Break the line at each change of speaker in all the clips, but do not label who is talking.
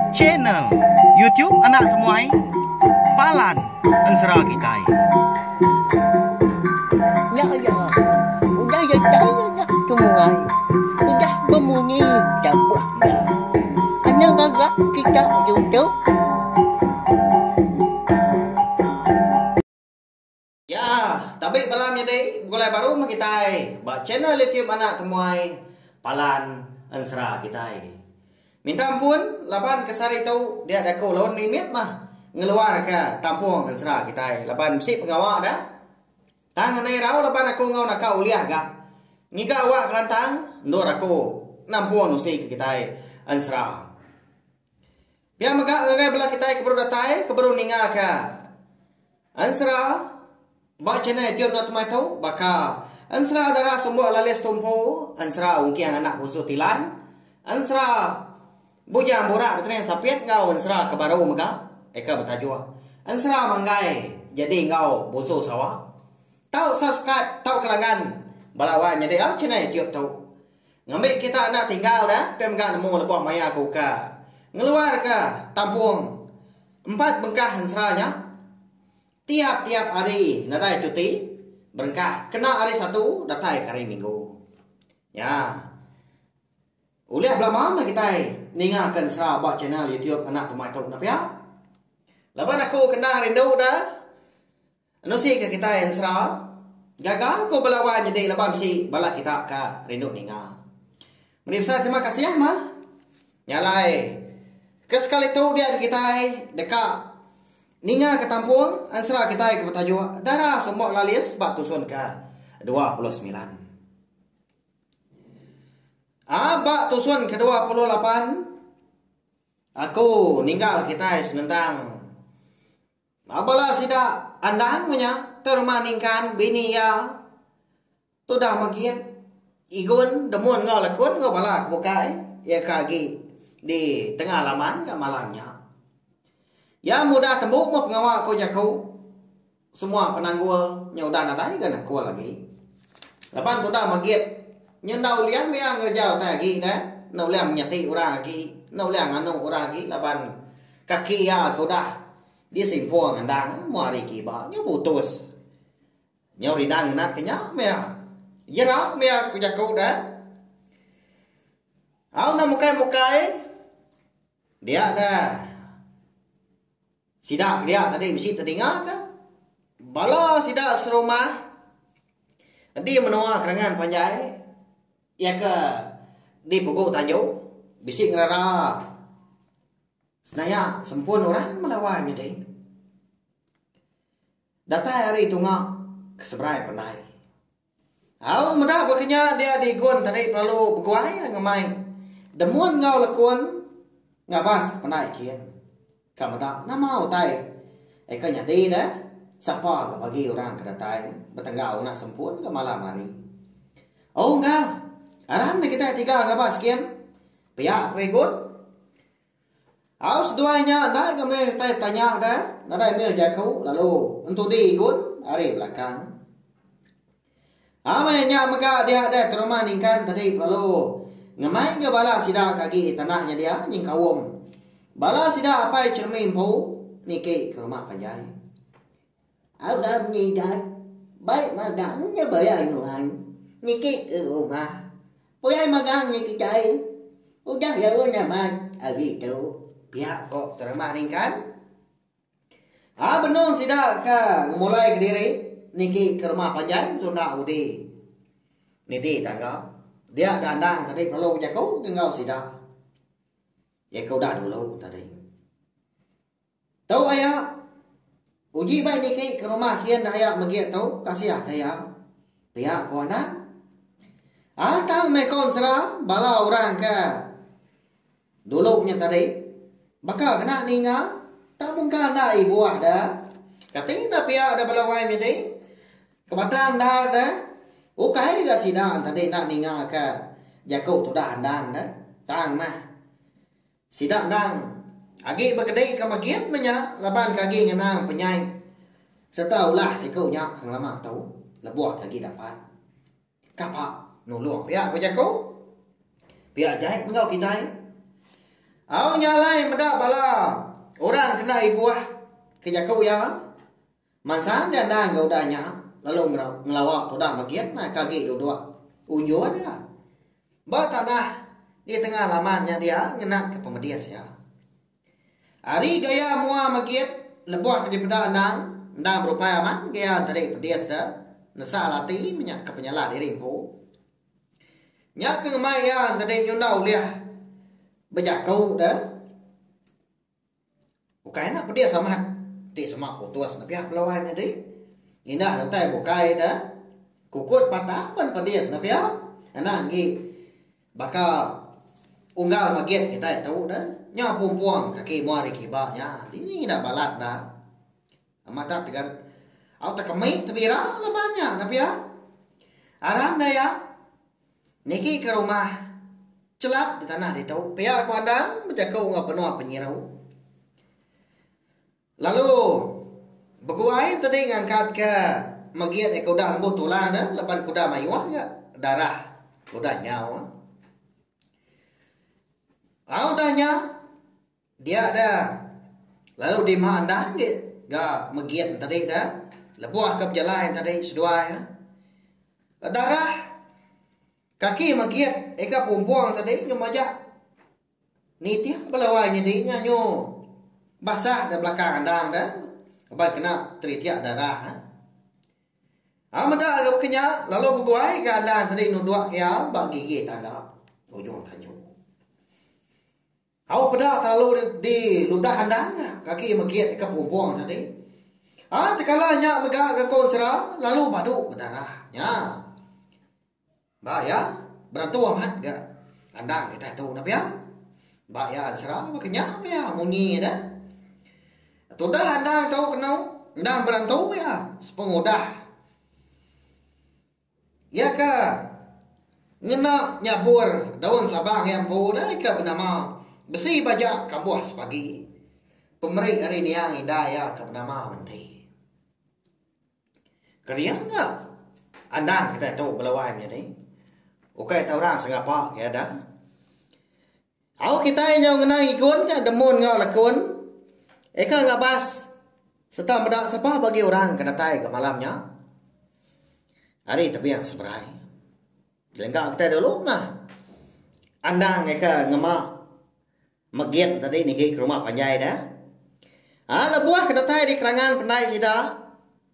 Channel YouTube Anak Temuai Palan Ensera Kitai.
Ya ya, udah ya Anak Temuai, udah berbunyi sebuahnya. Anak gagak kita YouTube.
Ya, tapi malamnya deh, mulai baru kita buat channel YouTube Anak Temuai Palan Ensera Kitai. Minta ampun, laban kesari tahu dia ada kau lawan limit mah ngeluar ke tampung Ensera Kitai. Laban mesti pengawak dah. Tangan ni rau laban aku ngau nak kau lihat gak. Ngika awak kelantang, ndor aku nampung nusi ke Kitai Ensera. Biar maka ngai belah Kitai kebaru datai, kebaru ninga ke Ensera. Bak channel YouTube nak temai tahu, baka Ensera darah semua lalis tumpu, Ensera ungkiang anak busu tilan, Ensera bujang borak betren sapiet ngau Ensera kebaru maka, eka bertajua, Ensera manggai, jadi ngau busu sawah, tahu subscribe, tahu kelangan, balawan jadi channel YouTube tahu, ngambil kita anak tinggal dah, pemga nemu lebuh maya kuka, ngeluar ke tampung, 4 bengkah Enseranya. Tiap-tiap hari nadai cuti berengkah kena hari satu datai hari minggu. Ya. Uliah belama kita ningakan Ensera buat channel YouTube Anak Temuai Tahu nak ya. Laban aku kena rindu dah. Anusi ke kita Ensera. Gagal aku belawan jadi laban si bala kita ka rindu ninga. Mari besar terima kasih ya mah. Nyalai. Kesekali tu dia kita dekat ninga ke tampung Ensera kita ke bertajuk darah semua lalis bak tusun ke 29. Bak tusun ke 28 aku ninggal kita senentang. Abala sida andang punya termaningkan bini ya tu dah magit igun demun ngau lakun ngau bala bukai ya kagi di tengah laman ke malamnya. Ya mudah tembuk mau pengawal kau jaku. Semua penanggul nyaudan ada kan aku lagi. Lapan tu dah magit. Nyendau liang yang ngerjau lagi dah. Nau liang nyati orang lagi. Nau liang anu orang lagi. Lapan kaki ya kau dah. Dia simpuang andang muari kiba. Nyu putus. Nyau ridang nat kenya mea. Yera mea kau jaku dah. Au na mukai-mukai. Dia dah. Sidak dia tadi mesti terdengar kan? Bala sidak serumah. Dia menua kerangan panjai. Ya ke di pukul tanjung. Bisik ngerara. Senaya sempun orang melawan ni. Datai hari tungak keseberai pandai. Au mudah berkenya dia di gun tadi perlu berguai ngamai. Demun ngau lekun ngabas pandai kian. Kamu tak nama utai, ekanya di dah, siapa bagi orang kedatai, bertenggau nak sempun ke malam hari. Oh enggak, aram ni kita tiga ngapa sekian, pihak ikut. Aus duanya anda kami tanya dah, nada email jaku lalu untuk di ikut hari belakang. Amanya maka dia ada termaningkan tadi lalu ngemai ke bala sidak kaki tanahnya dia nyingkawum. Bala sida apa cermin po niki ke rumah panjang. Ada ni dah baik magangnya bayar nuan niki ke rumah. Poyai magang niki cai. Udah ya unya mak agi tu pihak kok termaningkan. Benon sida ka mulai ke diri niki ke rumah panjang tu nak udi. Niti tangga. Dia dandang tadi perlu jago tinggal sida. Ya kau dah dulu tadi. Tahu ayah, uji baik ni ke rumah kian dah ayah magi tahu kasih ayah. Pihak kau nak. Tahu mekon Ensera bala orang ke dulu punya tadi. Bakal kena ninga. Tak mungkin dah ibu ada. Katanya dah pihak ada bala orang ni. Kebatang dah ada. Ukai juga sidang tadi nak ninga ke jago tu dah andang dah. Tang mah. Sidak dang agi berkedai ke magiat menya laban kagi ngenang penyai serta ulah siku nya kang lama tahu lebuah lagi dapat kapak nulung pihak ko jako pihak jahit engkau kita Au nyalai medak bala orang kena ibuah kejakau yang mansang dan dang gau danya lalu ngelawak tu dah magiat na kaki dua unjuan ya. Ba tanah di tengah lamannya dia ngenat ke pemedias ya. Ari gaya mua magiat lebuah di peda ndang berupaya man gaya tadi pedias dah nasa lati minyak ke penyala diri po. Nyak ke mai ya tadi nyundau liah bejakau dah. Bukai nak pedias sama ti sama putus na pihak lawan tadi. Ina nanti bukai dah. Kukut patah pun pedias na pihak. Ana gi bakal unggal magiat kita tahu dah. Nya pumpuang kaki muari kibanya. Ini dah balat dah. Mata tegar. Au tak kemai tebira lebannya na pihak. Aram dah ya. Niki ke rumah celap di tanah di tahu. Pihak aku andang berjakau ngap penuh penyirau. Lalu beguai tadi ngangkat ke magiat kuda lembu tulang dah, lepas kuda mayuah ya darah kuda nyawa. Audahnya dia ada lalu di mandang dia ga magiat tadi dah, lebuah ke berjalan tadi sedua ya. Darah kaki magiat eka pumpuang tadi nyumaja. Ni tiap belawanya dia nyu basah di belakang andang dah. Abang kena teritiak darah. Amada agak kenya lalu bukuai ke andang tadi nuduk ya bak gigi tangga ujung tanjung. Au pada talu di ludah andang kaki magiat ke pumpuang tadi. Tekala nya megak ke konsera lalu baduk berdarah. Nya. Ba ya berantu amat gak andang kita tahu nak ya. Ba ya ansera kenya ya munyi dah. Tudah anda tahu kenau, anda berantau ya, sepengudah. Ya ke, ngena nyabur daun sabang yang muda ke bernama besi bajak kabuah sepagi. Pemerik hari ni yang hidayah ke bernama menteri. Keriang tak? Anda kita tahu belawai ni. Okai tahu orang sengapa ya dah. Au kita yang ngena ikun ke demun ngau lakun. Eka ngabas serta medak sepah bagi orang kena tai ke malamnya. Hari tapi yang seberai. Lengkap kita dulu mah. Andang eka ngemak magiat tadi ni ke rumah panjai dah. Lebuah kena tai di kerangan pandai sida.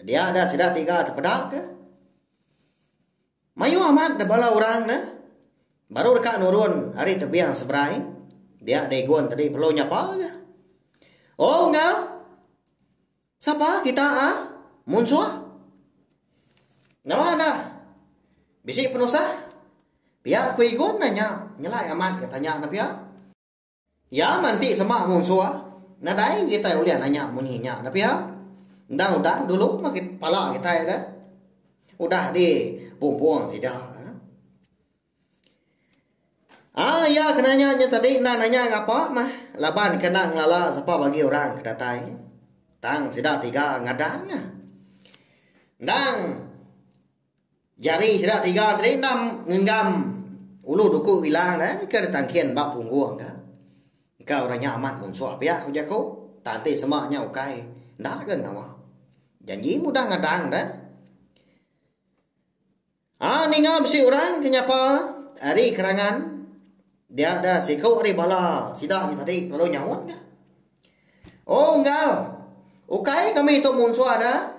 Dia ada sida 3 terpedak ke. Mayu amat dah bala orang dah. Baru dekat nurun hari tapi yang seberai. Dia ada iguan tadi perlu nyapa ke. Oh enggak. Siapa kita Munsua? Nama anda? Bisik penusah? Pihak aku ikut nanya. Nyelai amat katanya anak pihak. Ya manti sama Munsua. Nadai kita ulian nanya muninya anak pihak. Udah dulu makit pala kita ya dah. Udah di buang-buang tidak. Ya kenanya tadi nanya ngapa mah laban kena ngala siapa bagi orang kedatai tang sida 3 ngadangnya dang jari sida 3 tadi 6 ngenggam ulu duku hilang dah ke tangkian bak pungguang dah kau orangnya amat munsua pia aku jako tante semaknya ukai ndak ke ngawa janji mudah ngadang dah ningam si orang kenyapa hari kerangan. Dia ada sikau hari bala sidak ni tadi lalu nyawut dah. Oh enggak. Ukai kami itu munsua dah.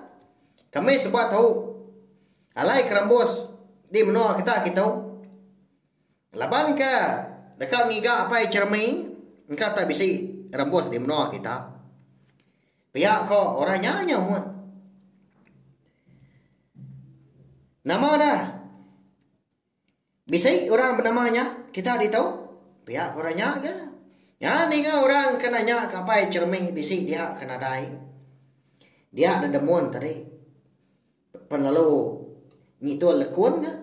Kami sebab tahu. Alai kerambus di menua kita tahu. Laban ke dekat ngiga apa cermin engkau tak bisa rembus di menua kita. Pihak kau orangnya nyawut. Nama dah. Bisa orang bernamanya kita ditahu. Pihak orangnya ke? Ya ni kan orang kenanya kapai cermin bisi dia kena dai. Dia ada demun tadi. Penlalu nyitul lekun ke?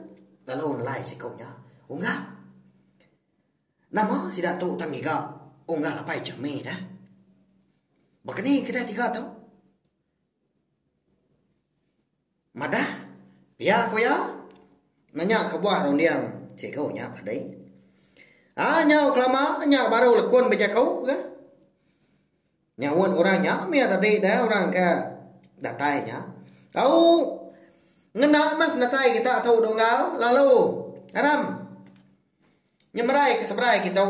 Lalu nilai sikonya. Enggak. Nama si Datuk Tangiga. Enggak kapai cermin dah. Begini kita 3 tahu. Madah. Pihak aku ya. Nanya ke buah rondiang. Sikonya tadi. Nyau kelama, nyau baru lekun baca kau kan? Nyawut orangnya, mia tadi dah orang ke datainya. Tahu ngena mah datai kita tahu dongal lalu aram nyemerai ke seberai kita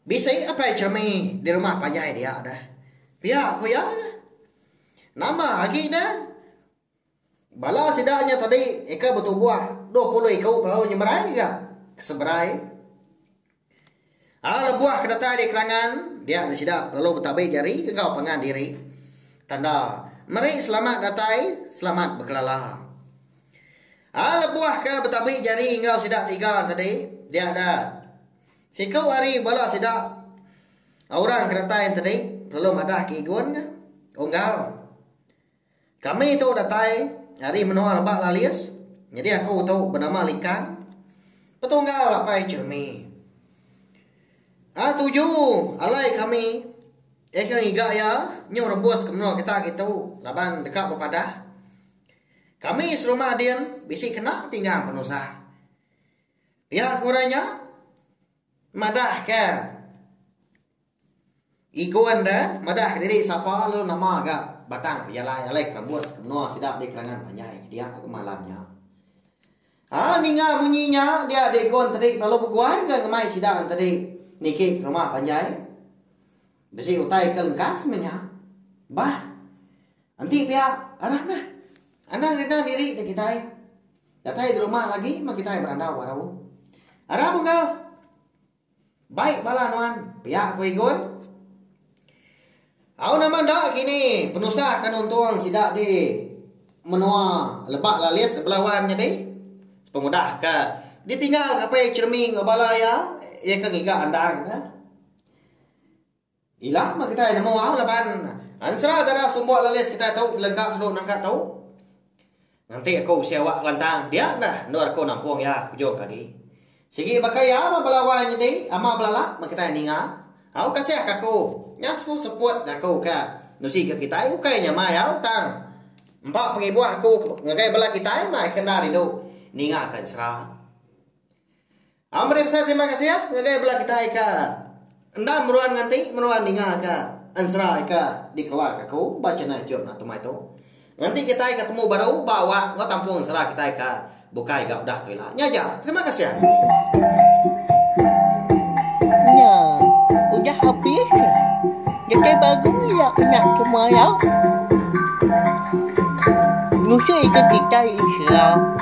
bisa apa cermi di rumah panjai dia dah. Pihak aku ya nama lagi dah. Bala sidanya tadi eka betul buah 20 ekau baru nyemerai ke seberai. Buah kedatai di kerangan dia ada sidak lalu betabai jari engkau pengan diri. Tanda mari selamat datai, selamat berkelala. Buah ke betabai jari engkau sidak tiga tadi dia ada. Sikau hari bala sidak orang kedatai tadi lalu madah kigun unggal. Kami tu datai hari menua lebak lalias. Jadi aku tahu bernama Likan. Petunggal apa cermi. 7 alai kami Eka iga ya nyo rembus kemno kita gitu laban dekat bepadah. Kami serumah dian bisi kena tinggal penusah. Pihak kurangnya madah ke iguan dah madah diri siapa lu nama agak batang yalai alai rembus kemno sidak di kerangan panjai dia aku malamnya. Ninga bunyinya dia degon tadi lalu beguai ke ngemai sidak tadi. Niki rumah panjai besi utai ke lengkas menya bah nanti pihak anak nah anak reda diri di kita datai di rumah lagi mak kita berandau warau ada menggal baik bala nuan pihak ku igun au nama dak kini penusah kan untung sidak di menua lebak lalias sebelah wannya deh pemudah ke ditinggal kapai cerming balaya ya kan iga andang kan ilah mah kita nemu laban ansra darah sumbuak lalis kita tahu lengkap sudah nangkat tahu nanti aku sewa lantang dia dah nur aku nampung ya ujung kali sigi pakai ya mah balawan jadi ama belala mah kita ninga aku kasih aku nya support aku ka nusi ke kita aku kayaknya mah ya utang empat pengibu aku ngagai bala kita mah kendari do ninga kan serah. Amri besar terima kasih ya. Ngagai belah kita ika. Anda meruan nganti meruan ninga ka. Ansra ika dikeluar aku baca na job na tumai tu. Nanti kita ketemu baru bawa ngau tampung ansra kita ika bukai ga udah tu lah. Nyaja. Terima kasih ya.
Nah, udah habis. Jadi bagus ya nak semua ya. Musuh itu kita Islam.